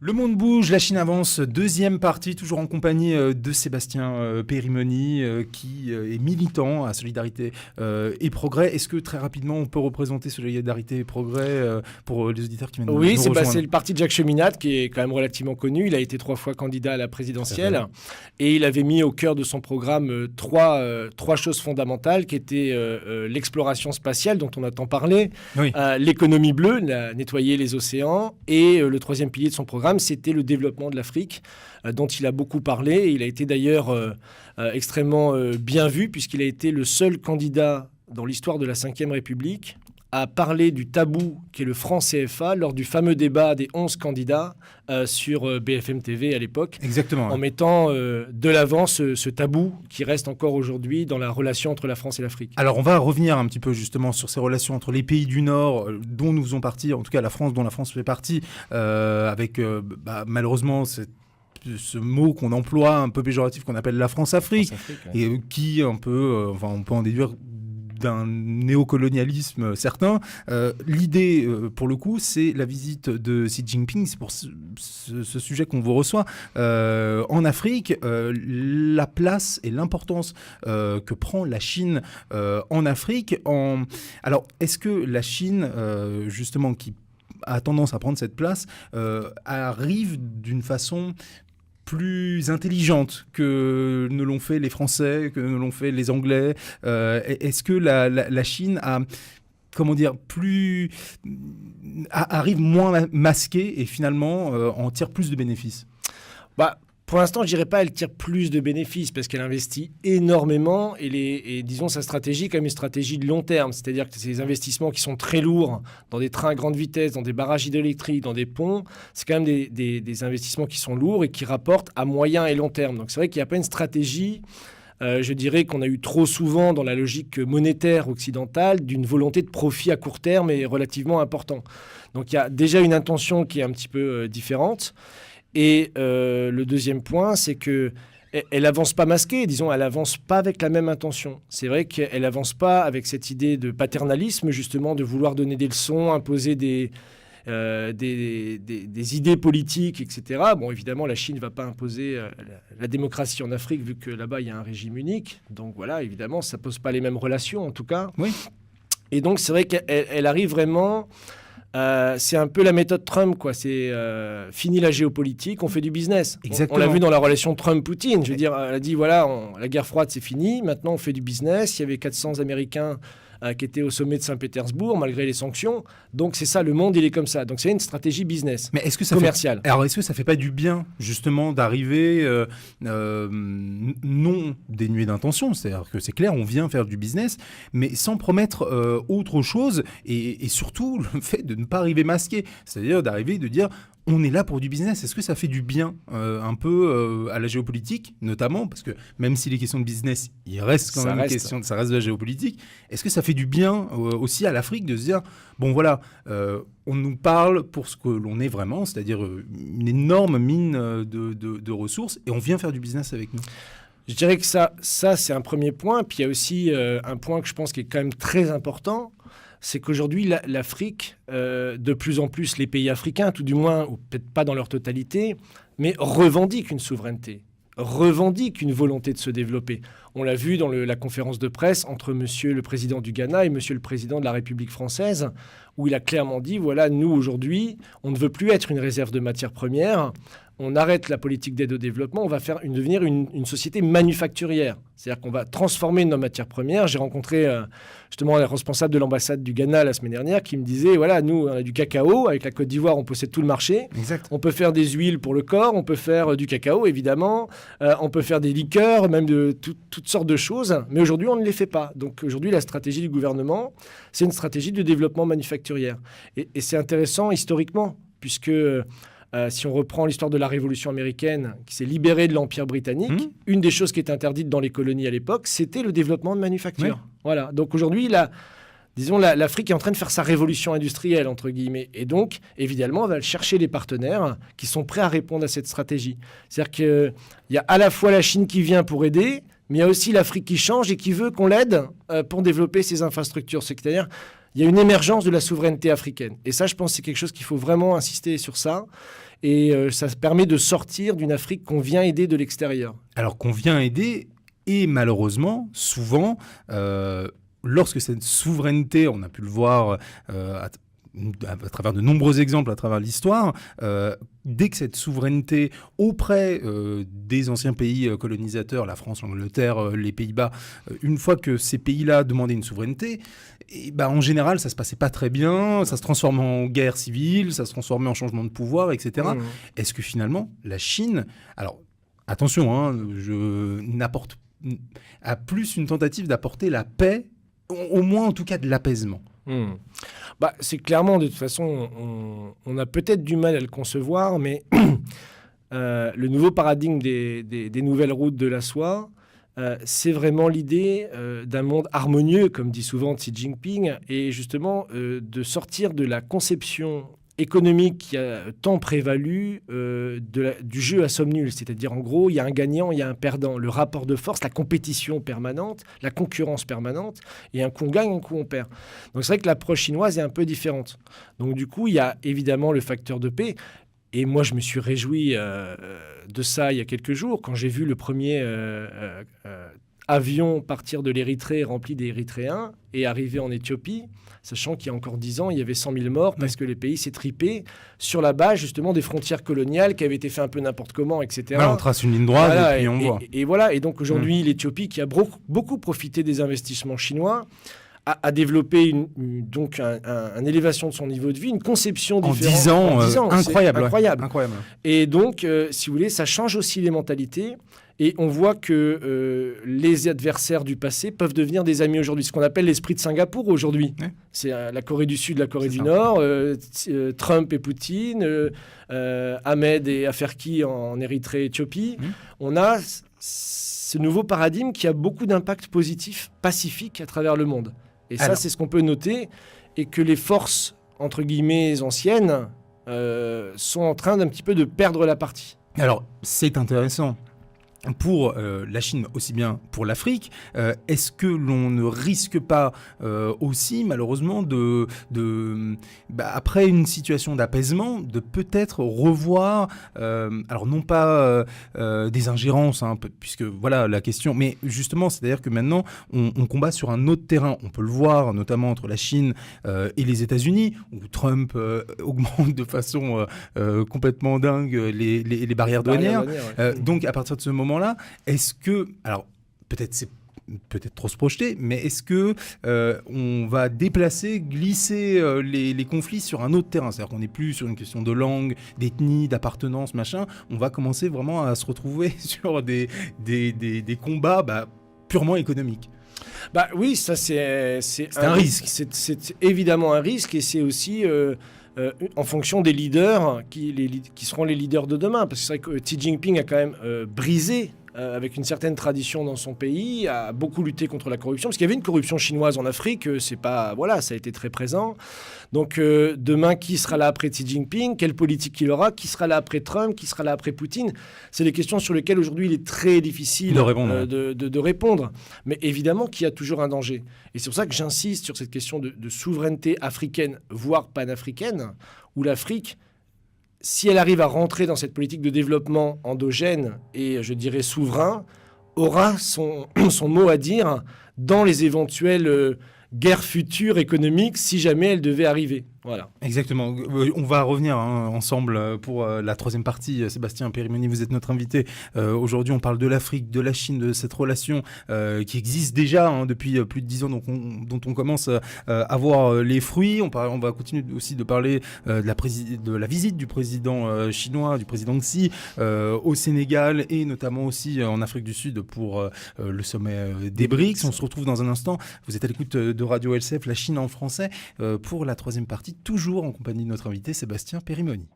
Le monde bouge, la Chine avance, deuxième partie, toujours en compagnie de Sébastien Périmoni, qui est militant à Solidarité et Progrès. Est-ce que très rapidement on peut représenter Solidarité et Progrès pour les auditeurs qui viennent nous rejoindre? C'est le parti de Jacques Cheminade qui est quand même relativement connu. Il a été 3 fois candidat à la présidentielle et il avait mis au cœur de son programme trois choses fondamentales qui étaient l'exploration spatiale dont on a tant parlé, l'économie bleue, nettoyer les océans, et le troisième pilier de son programme, c'était le développement de l'Afrique, dont il a beaucoup parlé. Et il a été d'ailleurs extrêmement bien vu, puisqu'il a été le seul candidat dans l'histoire de la Ve République à parler du tabou qu'est le franc CFA lors du fameux débat des 11 candidats sur BFM TV à l'époque. Exactement. En mettant de l'avant ce tabou qui reste encore aujourd'hui dans la relation entre la France et l'Afrique. Alors on va revenir un petit peu justement sur ces relations entre les pays du Nord dont nous faisons partie, en tout cas la France dont la France fait partie, avec malheureusement ce mot qu'on emploie un peu péjoratif qu'on appelle la France-Afrique, et qui un peu, on peut en déduire d'un néocolonialisme certain. L'idée, pour le coup, c'est la visite de Xi Jinping. C'est pour ce sujet qu'on vous reçoit en Afrique. La place et l'importance que prend la Chine en Afrique. Alors, est-ce que la Chine, justement, qui a tendance à prendre cette place, arrive d'une façon plus intelligente que ne l'ont fait les Français, que ne l'ont fait les Anglais? Est-ce que la Chine a, arrive moins masquée et finalement en tire plus de bénéfices? Pour l'instant, je dirais pas qu'elle tire plus de bénéfices parce qu'elle investit énormément et disons sa stratégie est quand même une stratégie de long terme. C'est-à-dire que ces investissements qui sont très lourds dans des trains à grande vitesse, dans des barrages hydroélectriques, dans des ponts, c'est quand même des investissements qui sont lourds et qui rapportent à moyen et long terme. Donc c'est vrai qu'il n'y a pas une stratégie, je dirais qu'on a eu trop souvent dans la logique monétaire occidentale d'une volonté de profit à court terme et relativement important. Donc il y a déjà une intention qui est un petit peu différente. Et le deuxième point, c'est qu'elle n'avance pas masquée, disons, elle n'avance pas avec la même intention. C'est vrai qu'elle n'avance pas avec cette idée de paternalisme, justement, de vouloir donner des leçons, imposer des idées politiques, etc. Bon, évidemment, la Chine ne va pas imposer la démocratie en Afrique, vu que là-bas, il y a un régime unique. Donc voilà, évidemment, ça ne pose pas les mêmes relations, en tout cas. Oui. Et donc, c'est vrai qu'elle arrive vraiment... c'est un peu la méthode Trump, quoi. C'est fini la géopolitique, on fait du business. On l'a vu dans la relation Trump-Poutine. Je veux dire, elle a dit voilà, la guerre froide c'est fini, maintenant on fait du business. Il y avait 400 Américains qui étaient au sommet de Saint-Pétersbourg malgré les sanctions. Donc c'est ça, le monde il est comme ça. Donc c'est une stratégie business. Mais est-ce que ça commerciale. Alors est-ce que ça fait pas du bien justement d'arriver non dénué d'intention, c'est-à-dire que c'est clair, on vient faire du business, mais sans promettre autre chose et surtout le fait de ne pas arriver masqué, c'est-à-dire d'arriver de dire on est là pour du business. Est-ce que ça fait du bien un peu à la géopolitique, notamment, parce que même si les questions de business, il reste quand même question, ça reste de la géopolitique. Est-ce que ça fait du bien aussi à l'Afrique de se dire, bon voilà, on nous parle pour ce que l'on est vraiment, c'est-à-dire une énorme mine de ressources, et on vient faire du business avec nous? Je dirais que ça c'est un premier point. Puis il y a aussi un point que je pense qui est quand même très important, c'est qu'aujourd'hui, l'Afrique, de plus en plus, les pays africains, tout du moins, ou peut-être pas dans leur totalité, mais revendiquent une souveraineté, revendiquent une volonté de se développer. On l'a vu dans la conférence de presse entre monsieur le président du Ghana et monsieur le président de la République française, où il a clairement dit, voilà, nous, aujourd'hui, on ne veut plus être une réserve de matières premières, on arrête la politique d'aide au développement, on va devenir une société manufacturière. C'est-à-dire qu'on va transformer nos matières premières. J'ai rencontré justement le responsable de l'ambassade du Ghana la semaine dernière qui me disait, voilà, nous, on a du cacao. Avec la Côte d'Ivoire, on possède tout le marché. Exact. On peut faire des huiles pour le corps, on peut faire du cacao, évidemment. On peut faire des liqueurs, même de toutes sortes de choses. Mais aujourd'hui, on ne les fait pas. Donc aujourd'hui, la stratégie du gouvernement, c'est une stratégie de développement manufacturière. Et c'est intéressant historiquement, puisque... si on reprend l'histoire de la Révolution américaine qui s'est libérée de l'Empire britannique, une des choses qui était interdite dans les colonies à l'époque, c'était le développement de manufactures. Oui. Voilà. Donc aujourd'hui, l'Afrique est en train de faire sa révolution industrielle, entre guillemets. Et donc, évidemment, elle va chercher les partenaires qui sont prêts à répondre à cette stratégie. C'est-à-dire qu'il y a à la fois la Chine qui vient pour aider, mais il y a aussi l'Afrique qui change et qui veut qu'on l'aide pour développer ses infrastructures. C'est-à-dire il y a une émergence de la souveraineté africaine. Et ça, je pense que c'est quelque chose qu'il faut vraiment insister sur ça. et ça permet de sortir d'une Afrique qu'on vient aider de l'extérieur. Alors qu'on vient aider, et malheureusement, souvent, lorsque cette souveraineté, on a pu le voir à travers de nombreux exemples à travers l'histoire, dès que cette souveraineté auprès des anciens pays colonisateurs, la France, l'Angleterre, les Pays-Bas, une fois que ces pays-là demandaient une souveraineté, et en général, ça se passait pas très bien, ça se transformait en guerre civile, ça se transformait en changement de pouvoir, etc. Est-ce que finalement, la Chine, alors attention, a plus une tentative d'apporter la paix, au moins en tout cas de l'apaisement? C'est clairement, de toute façon, on a peut-être du mal à le concevoir, mais le nouveau paradigme des nouvelles routes de la soie, c'est vraiment l'idée d'un monde harmonieux, comme dit souvent Xi Jinping, et justement de sortir de la conception économique qui a tant prévalu du jeu à somme nulle. C'est-à-dire, en gros, il y a un gagnant, il y a un perdant. Le rapport de force, la compétition permanente, la concurrence permanente, et un coup on gagne, un coup on perd. Donc c'est vrai que l'approche chinoise est un peu différente. Donc du coup, il y a évidemment le facteur de paix. Et moi, je me suis réjoui de ça il y a quelques jours, quand j'ai vu le premier avion partir de l'Érythrée rempli d'Érythréens et arriver en Éthiopie, sachant qu'il y a encore 10 ans, il y avait 100 000 morts parce que les pays s'étripaient sur la base justement des frontières coloniales qui avaient été fait un peu n'importe comment, etc. Voilà, on trace une ligne droite et puis on voit. Et voilà, et donc aujourd'hui, l'Éthiopie, qui a beaucoup profité des investissements chinois, a développé donc une élévation de son niveau de vie, une conception différente. En 10 ans, incroyable. Incroyable. Et donc, si vous voulez, ça change aussi les mentalités. Et on voit que les adversaires du passé peuvent devenir des amis aujourd'hui. Ce qu'on appelle l'esprit de Singapour aujourd'hui. Ouais. C'est la Corée du Sud, la Corée du Nord, Trump et Poutine, Ahmed et Afwerki en Érythrée et Éthiopie. On a ce nouveau paradigme qui a beaucoup d'impact positif, pacifique à travers le monde. Et ça, c'est ce qu'on peut noter. Et que les forces, entre guillemets, anciennes, sont en train d'un petit peu de perdre la partie. Alors, c'est intéressant. Pour la Chine, aussi bien pour l'Afrique, est-ce que l'on ne risque pas aussi, malheureusement, après une situation d'apaisement, de peut-être revoir, alors non pas des ingérences, puisque voilà la question, mais justement, c'est-à-dire que maintenant, on combat sur un autre terrain. On peut le voir, notamment entre la Chine et les États-Unis, où Trump augmente de façon complètement dingue les barrières douanières. Donc, à partir de ce moment-là, est-ce que, alors peut-être trop se projeter, mais est-ce que on va glisser les conflits sur un autre terrain? C'est-à-dire qu'on n'est plus sur une question de langue, d'ethnie, d'appartenance, machin. On va commencer vraiment à se retrouver sur des combats purement économiques. Oui, ça c'est un risque. C'est évidemment un risque, et c'est aussi en fonction des leaders qui seront les leaders de demain. Parce que c'est vrai que Xi Jinping a quand même brisé, avec une certaine tradition dans son pays, a beaucoup lutté contre la corruption. Parce qu'il y avait une corruption chinoise en Afrique, ça a été très présent. Donc demain, qui sera là après Xi Jinping? Quelle politique il aura? Qui sera là après Trump? Qui sera là après Poutine? C'est des questions sur lesquelles aujourd'hui il est très difficile de répondre. Mais évidemment qu'il y a toujours un danger. Et c'est pour ça que j'insiste sur cette question de souveraineté africaine, voire panafricaine, où l'Afrique, si elle arrive à rentrer dans cette politique de développement endogène et, je dirais, souverain, aura son mot à dire dans les éventuelles guerre future économique si jamais elle devait arriver. Voilà. Exactement. On va revenir ensemble pour la troisième partie. Sébastien Périmoni, vous êtes notre invité. Aujourd'hui, on parle de l'Afrique, de la Chine, de cette relation qui existe déjà depuis plus de 10 ans, dont on commence à voir les fruits. On va continuer aussi de parler de la visite du président chinois, du président Xi, au Sénégal et notamment aussi en Afrique du Sud pour le sommet des BRICS. On se retrouve dans un instant. Vous êtes à l'écoute de Radio LCF, la Chine en français, pour la troisième partie, toujours en compagnie de notre invité Sébastien Périmoni.